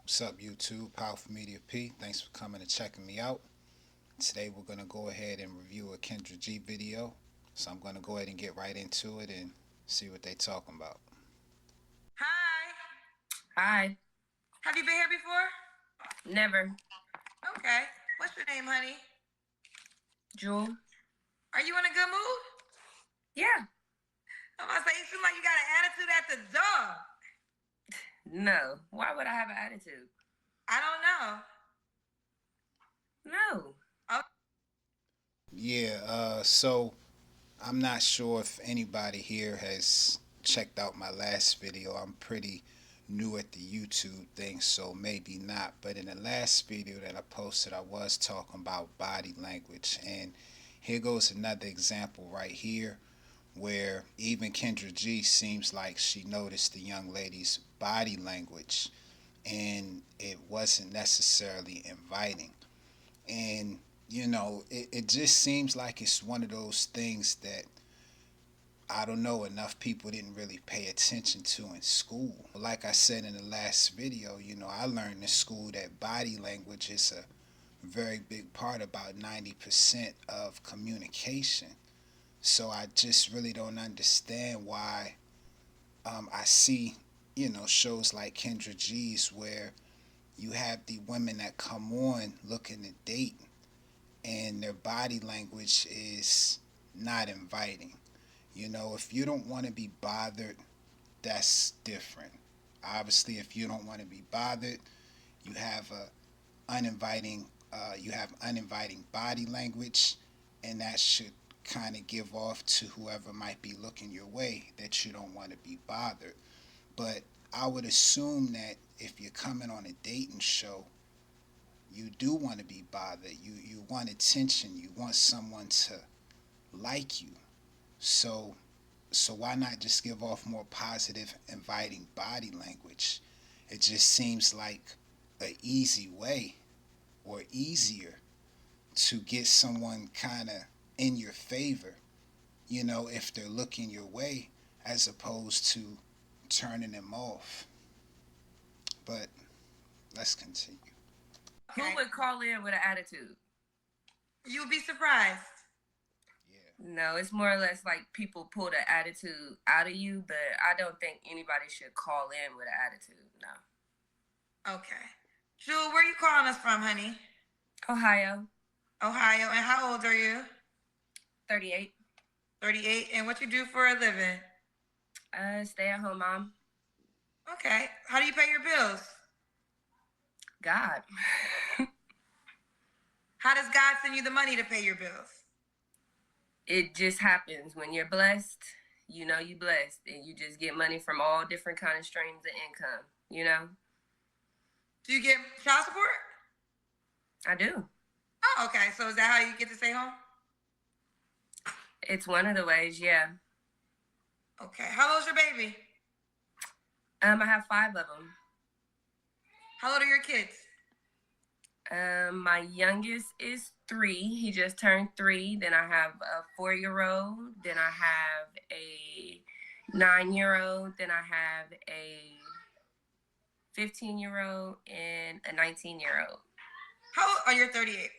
What's up, YouTube? Powerful Media P. Thanks for coming and checking me out. Today we're going to go ahead and review a Kendra G video. So I'm going to go ahead and get right into it and see what they talking about. Hi. Hi. Have you been here before? Never. Okay. What's your name, honey? Jewel. Are you in a good mood? Yeah. I'm about to say, you seem like you got an attitude at the door. No. Why would I have an attitude? I don't know. No. Oh. Yeah, so I'm not sure if anybody here has checked out my last video. I'm pretty new at the YouTube thing, so maybe not. But in the last video that I posted, I was talking about body language. And here goes another example right here where even Kendra G seems like she noticed the young lady's body language and it wasn't necessarily inviting. And, it just seems like it's one of those things that I don't know, enough people didn't really pay attention to in school. Like I said in the last video, I learned in school that body language is a very big part, about 90% of communication. So I just really don't understand why I see, shows like Kendra G's where you have the women that come on looking to date and their body language is not inviting. If you don't want to be bothered, that's different. Obviously, if you don't want to be bothered, you have uninviting body language, and that should kind of give off to whoever might be looking your way that you don't want to be bothered. But I would assume that if you're coming on a dating show, you do want to be bothered. You want attention. You want someone to like you. So why not just give off more positive, inviting body language? It just seems like an easy way or easier to get someone kind of in your favor, if they're looking your way, as opposed to turning them off. But let's continue. Who Okay. would call in with an attitude? You'll be surprised. Yeah. No, it's more or less like people pull the attitude out of you, but I don't think anybody should call in with an attitude. No. Okay. Jewel, where are you calling us from, honey? Ohio. Ohio. And how old are you? 38. 38. And what you do for a living? Stay at home mom. Okay. How do you pay your bills? God. How does God send you the money to pay your bills? It just happens when you're blessed. You blessed, and you just get money from all different kind of streams of income. Do you get child support? I do. Oh, okay. So is that how you get to stay home? It's one of the ways, yeah. Okay. How old's your baby? I have 5 of them. How old are your kids? My youngest is 3. He just turned 3. Then I have a 4-year-old. Then I have a 9-year-old. Then I have a 15-year-old and a 19-year-old. How old are you? 38.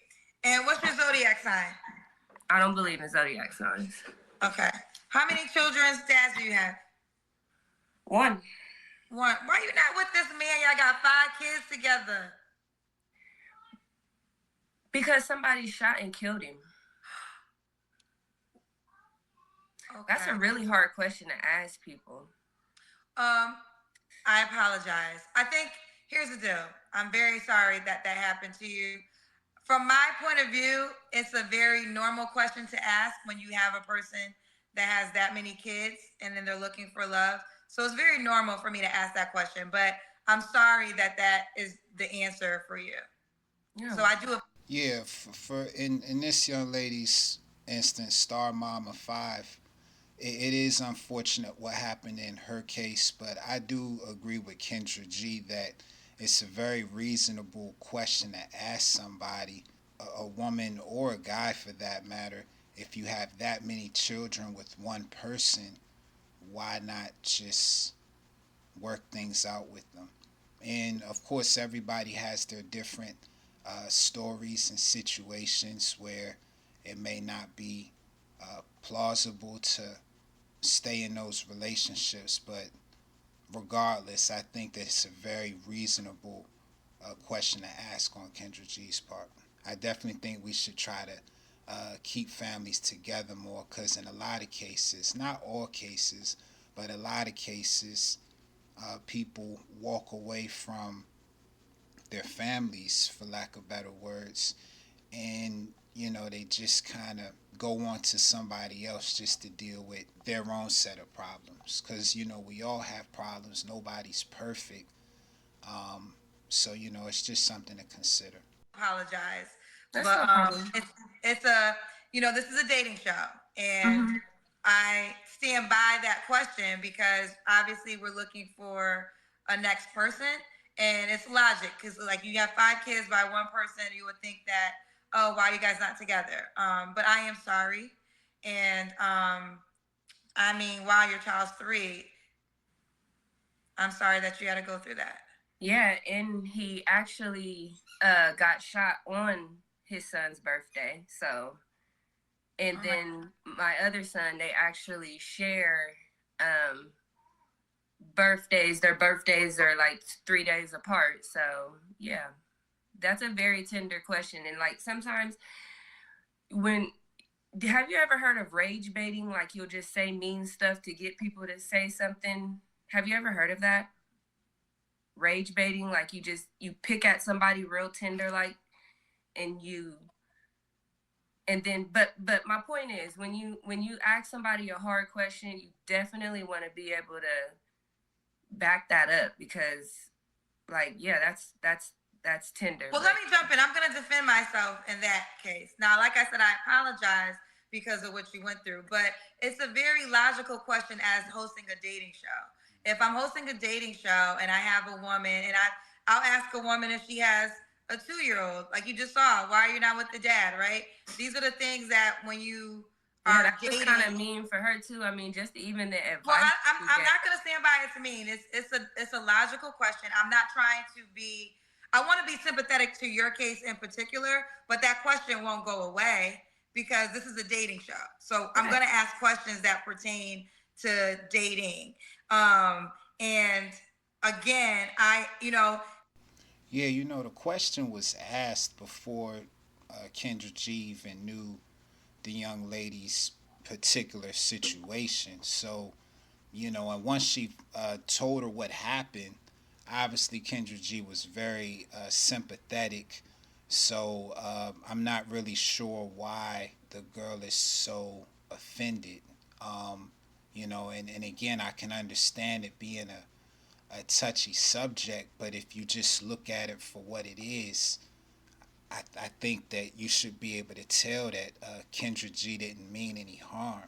And what's your zodiac sign? I don't believe in zodiac signs. Okay. How many children's dads do you have? 1. Why you not with this man? Y'all got 5 kids together. Because somebody shot and killed him. Okay. That's a really hard question to ask people. I apologize. I think here's the deal. I'm very sorry that happened to you. From my point of view, it's a very normal question to ask when you have a person that has that many kids and then they're looking for love. So it's very normal for me to ask that question, but I'm sorry that is the answer for you. Yeah. So I do. Yeah, for in this young lady's instance, Star Mama 5, it is unfortunate what happened in her case, but I do agree with Kendra G that it's a very reasonable question to ask somebody, a woman or a guy for that matter. If you have that many children with one person, why not just work things out with them? And of course, everybody has their different stories and situations where it may not be plausible to stay in those relationships. But regardless, I think that it's a very reasonable question to ask on Kendra G's part. I definitely think we should try to keep families together more because, in a lot of cases, not all cases, but a lot of cases, people walk away from their families, for lack of better words, and they just kind of go on to somebody else just to deal with their own set of problems because we all have problems, nobody's perfect. So it's just something to consider. Apologize, That's but no problem. it's a this is a dating show, and Mm-hmm. I stand by that question because obviously we're looking for a next person, and it's logic because like you have 5 kids by one person, you would think that, oh, why are you guys not together? But I am sorry, and I mean, while your child's 3, I'm sorry that you had to go through that. Yeah, and he actually got shot on his son's birthday. So, and then my other son, they actually share um, birthdays. Their birthdays are like 3 days apart. So, yeah, that's a very tender question. And like sometimes when have you ever heard of rage baiting? Like you'll just say mean stuff to get people to say something. Have you ever heard of that? Rage baiting, like you pick at somebody real tender, like, and you and then but my point is when you ask somebody a hard question, you definitely want to be able to back that up because like yeah, that's tender. Well, let me jump in. I'm going to defend myself in that case. Now, like I said, I apologize because of what you went through, but it's a very logical question as hosting a dating show. If I'm hosting a dating show and I have a woman, and I'll ask a woman if she has a 2-year-old, like you just saw, why are you not with the dad, right? These are the things that when you Yeah, are that was dating. kind of mean for her too. I mean, just even the advice. Well, I'm not gonna stand by it's mean. It's a logical question. I'm not trying to be. I want to be sympathetic to your case in particular, but that question won't go away because this is a dating show. So I'm gonna ask questions that pertain to dating. And again, Yeah, the question was asked before Kendra G even knew the young lady's particular situation. So, and once she told her what happened, obviously Kendra G was very sympathetic. So I'm not really sure why the girl is so offended. And again, I can understand it being a touchy subject, but if you just look at it for what it is, I think that you should be able to tell that Kendra G didn't mean any harm.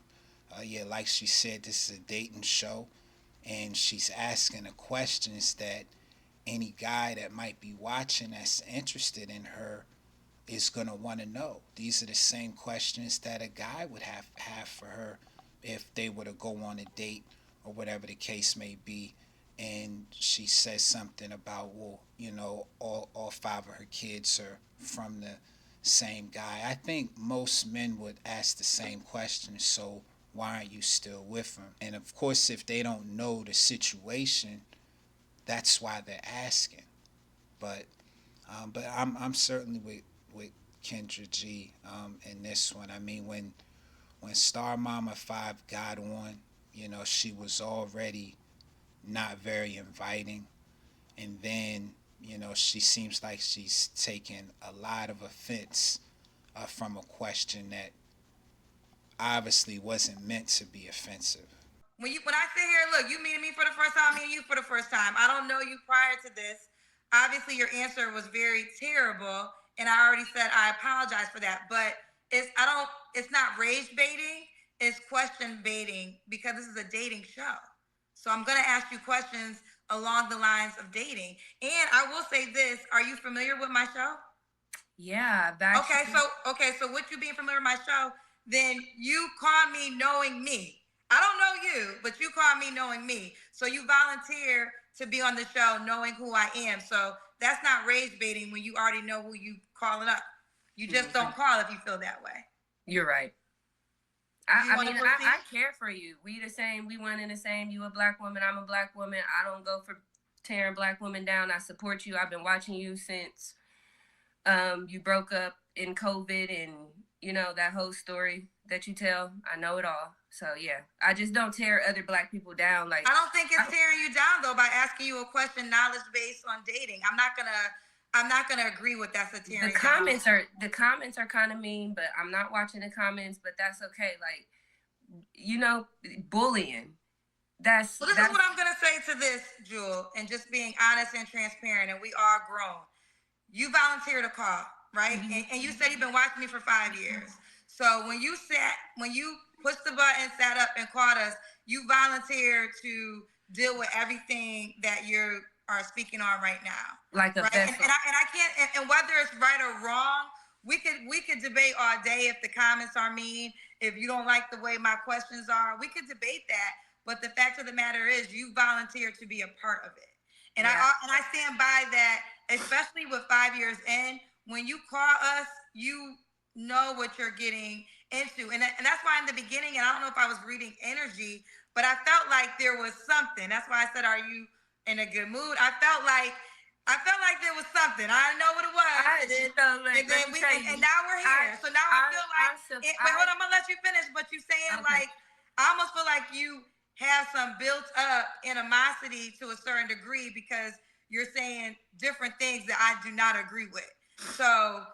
Yeah, like she said, this is a dating show, and she's asking the questions that any guy that might be watching that's interested in her is going to want to know. These are the same questions that a guy would have for her if they were to go on a date or whatever the case may be. And she says something about, well, all 5 of her kids are from the same guy. I think most men would ask the same question. So why aren't you still with him? And of course, if they don't know the situation, that's why they're asking. But I'm certainly with Kendra G in this one. I mean, when Star Mama Five got on, she was already not very inviting, and then she seems like she's taken a lot of offense from a question that obviously wasn't meant to be offensive. when I sit here, look, you meeting me for the first time, me and you for the first time. I don't know you prior to this. Obviously, your answer was very terrible, and I already said I apologize for that. But it's not rage baiting, it's question baiting because this is a dating show. So I'm gonna ask you questions along the lines of dating. And I will say this: are you familiar with my show? Yeah, So with you being familiar with my show, then you call me knowing me. I don't know you, but you call me knowing me. So you volunteer to be on the show knowing who I am. So that's not rage baiting when you already know who you calling up. You just don't call if you feel that way. You're right. I mean, I care for you. We the same. We one and the same. You a black woman. I'm a black woman. I don't go for tearing black women down. I support you. I've been watching you since you broke up in COVID, and you know that whole story that you tell. I know it all. So yeah, I just don't tear other black people down. Like I don't think it's tearing you down though by asking you a question knowledge based on dating. I'm not gonna agree with that's a tearing down. The comments are kind of mean, but I'm not watching the comments. But that's okay. Like you know, bullying. Well, this is what I'm gonna say to this, Jewel, and just being honest and transparent, and we are grown. You volunteered to call, right? Mm-hmm. And you said you've been watching me for 5 years. So when you pushed the button, sat up, and called us, you volunteered to deal with everything that you are speaking on right now. Like a right? vessel. And I can't. And whether it's right or wrong, we could debate all day if the comments are mean. If you don't like the way my questions are, we could debate that. But the fact of the matter is, you volunteered to be a part of it, and I stand by that. Especially with 5 years in, when you call us, you know what you're getting into, and that's why in the beginning, and I don't know if I was reading energy, but I felt like there was something. That's why I said, "Are you in a good mood?" I felt like there was something. I didn't know what it was. And now we're here. So now I feel like. Wait, hold on. I'm gonna let you finish. But you saying like, I almost feel like you have some built up animosity to a certain degree because you're saying different things that I do not agree with. So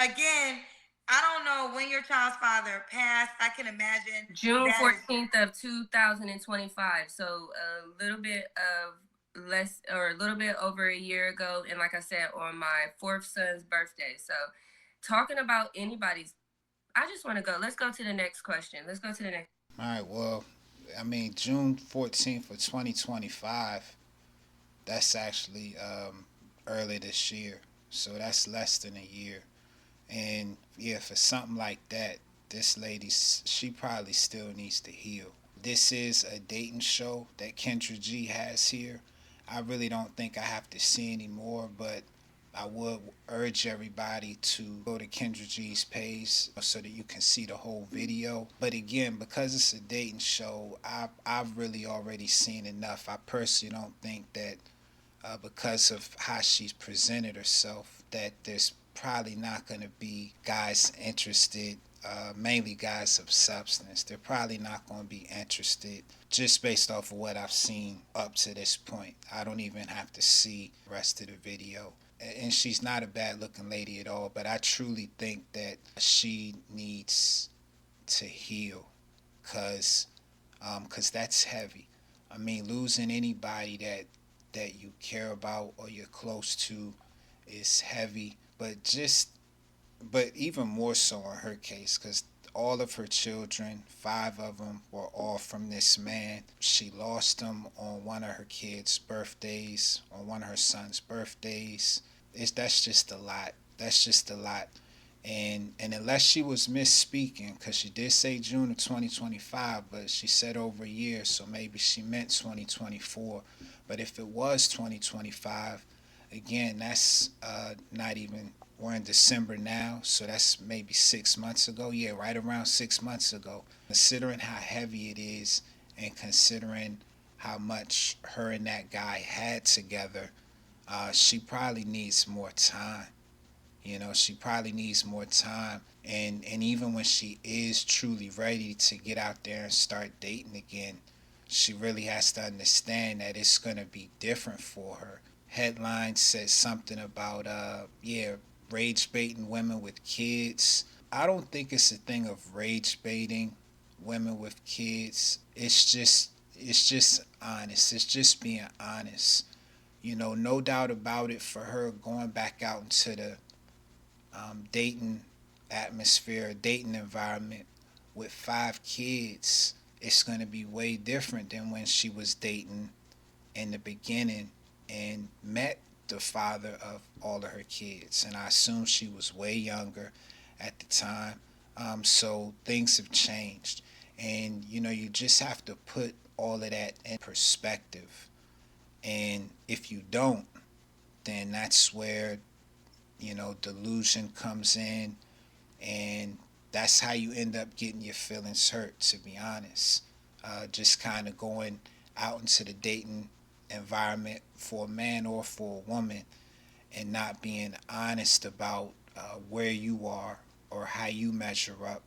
again, I don't know when your child's father passed. I can imagine June 14th of 2025. So a little bit over a year ago. And like I said, on my fourth son's birthday. So talking about anybody's, I just want to go. Let's go to the next question. All right, well, I mean, June 14th of 2025, that's actually early this year. So that's less than a year. And yeah, for something like that, this lady, she probably still needs to heal. This is a dating show that Kendra G has here. I really don't think I have to see any more, but I would urge everybody to go to Kendra G's page so that you can see the whole video. But again, because it's a dating show, I've really already seen enough. I personally don't think that because of how she's presented herself, that there's probably not going to be guys interested, mainly guys of substance. They're probably not going to be interested just based off of what I've seen up to this point. I don't even have to see the rest of the video. And she's not a bad looking lady at all, but I truly think that she needs to heal because that's heavy. I mean, losing anybody that you care about or you're close to is heavy, but even more so in her case because all of her children, 5 of them, were all from this man. She lost them on one of her kids' birthdays, on one of her son's birthdays. That's just a lot. That's just a lot. And unless she was misspeaking, because she did say June of 2025, but she said over a year, so maybe she meant 2024. But if it was 2025, again, that's not even, we're in December now, so that's maybe 6 months ago. Yeah, right around 6 months ago. Considering how heavy it is and considering how much her and that guy had together, she probably needs more time. You know, she probably needs more time. And even when she is truly ready to get out there and start dating again, she really has to understand that it's going to be different for her. Headline says something about, rage baiting women with kids. I don't think it's a thing of rage baiting women with kids. It's just honest. It's just being honest. You know, no doubt about it for her going back out into the dating atmosphere, dating environment with 5 kids, it's going to be way different than when she was dating in the beginning and met the father of all of her kids. And I assume she was way younger at the time. So things have changed. And, you know, you just have to put all of that in perspective. And if you don't, then that's where, delusion comes in, and that's how you end up getting your feelings hurt, to be honest. Just kind of going out into the dating environment for a man or for a woman and not being honest about where you are or how you measure up.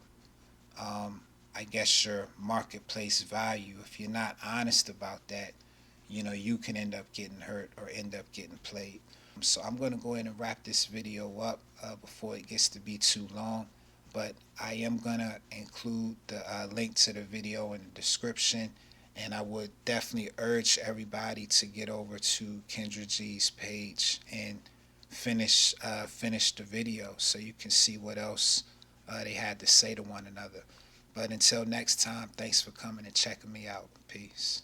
I guess your marketplace value. If you're not honest about that, you can end up getting hurt or end up getting played. So I'm going to go ahead and wrap this video up before it gets to be too long. But I am going to include the link to the video in the description. And I would definitely urge everybody to get over to Kendra G's page and finish the video so you can see what else they had to say to one another. But until next time, thanks for coming and checking me out. Peace.